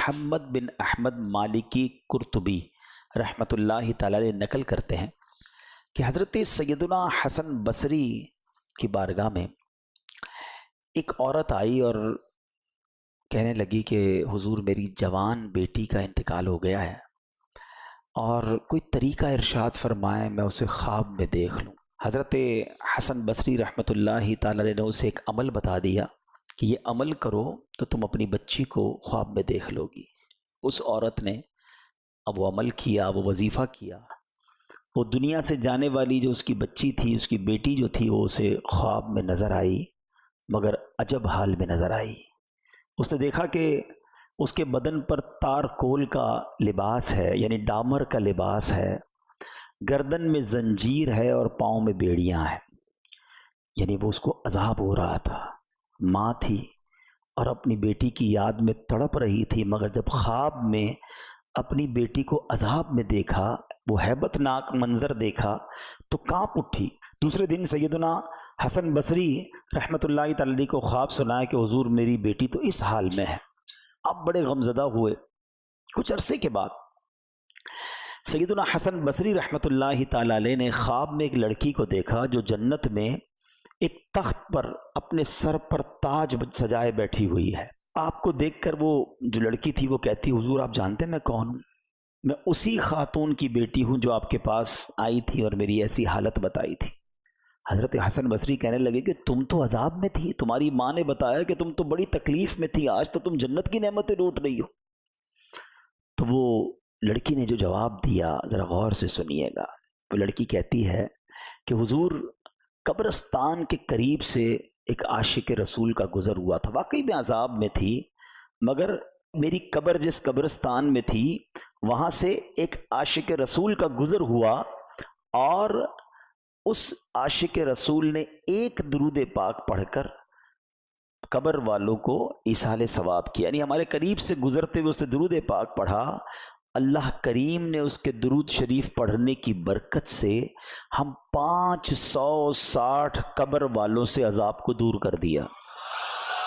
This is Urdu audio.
محمد بن احمد مالکی قرطبی رحمۃ اللہ تعالی علیہ نقل کرتے ہیں کہ حضرت سیدنا حسن بصری کی بارگاہ میں ایک عورت آئی اور کہنے لگی کہ حضور میری جوان بیٹی کا انتقال ہو گیا ہے اور کوئی طریقہ ارشاد فرمائے میں اسے خواب میں دیکھ لوں۔ حضرت حسن بصری رحمۃ اللہ تعالی علیہ نے اسے ایک عمل بتا دیا کہ یہ عمل کرو تو تم اپنی بچی کو خواب میں دیکھ لو گی۔ اس عورت نے اب وہ عمل کیا، وہ وظیفہ کیا، وہ دنیا سے جانے والی جو اس کی بچی تھی، اس کی بیٹی جو تھی، وہ اسے خواب میں نظر آئی، مگر عجب حال میں نظر آئی۔ اس نے دیکھا کہ اس کے بدن پر تار کول کا لباس ہے، یعنی ڈامر کا لباس ہے، گردن میں زنجیر ہے اور پاؤں میں بیڑیاں ہیں، یعنی وہ اس کو عذاب ہو رہا تھا۔ ماں تھی اور اپنی بیٹی کی یاد میں تڑپ رہی تھی، مگر جب خواب میں اپنی بیٹی کو عذاب میں دیکھا، وہ ہیبت ناک منظر دیکھا تو کانپ اٹھی۔ دوسرے دن سیدنا حسن بصری رحمۃ اللہ تعالی کو خواب سنایا کہ حضور میری بیٹی تو اس حال میں ہے۔ اب بڑے غمزدہ ہوئے۔ کچھ عرصے کے بعد سیدنا حسن بصری رحمۃ اللہ تعالی علیہ نے خواب میں ایک لڑکی کو دیکھا جو جنت میں ایک تخت پر اپنے سر پر تاج سجائے بیٹھی ہوئی ہے۔ آپ کو دیکھ کر وہ جو لڑکی تھی وہ کہتی، حضور آپ جانتے ہیں میں کون ہوں؟ میں اسی خاتون کی بیٹی ہوں جو آپ کے پاس آئی تھی اور میری ایسی حالت بتائی تھی۔ حضرت حسن بصری کہنے لگے کہ تم تو عذاب میں تھی، تمہاری ماں نے بتایا کہ تم تو بڑی تکلیف میں تھی، آج تو تم جنت کی نعمتیں لوٹ رہی ہو۔ تو وہ لڑکی نے جو جواب دیا ذرا غور سے سنیے گا۔ وہ لڑکی کہتی ہے کہ حضور قبرستان کے قریب سے ایک عاشق رسول کا گزر ہوا تھا، واقعی میں عذاب میں تھی، مگر میری قبر جس قبرستان میں تھی وہاں سے ایک عاشق رسول کا گزر ہوا اور اس عاشق رسول نے ایک درود پاک پڑھ کر قبر والوں کو ایصال ثواب کیا، یعنی ہمارے قریب سے گزرتے ہوئے اس نے درود پاک پڑھا، اللہ کریم نے اس کے درود شریف پڑھنے کی برکت سے ہم 560 قبر والوں سے عذاب کو دور کر دیا۔